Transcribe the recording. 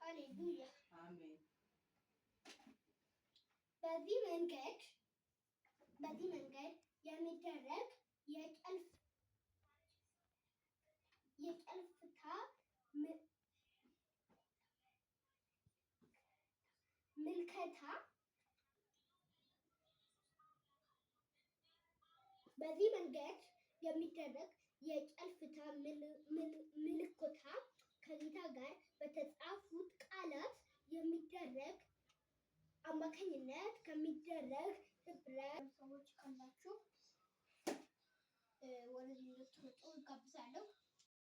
ሃሌሉያ አሜን። በዚህ መንገድ የሚደረግ የጨልፍታ ምልከታ ምልኮታ ከጌታ ጋር በተጻፉት ቃላት የሚደረግ አማካኝነት ከሚደረግ ህብረት ሰዎች ካላችሁ ወደዚህ ልትመጡ እጋብዛለሁ።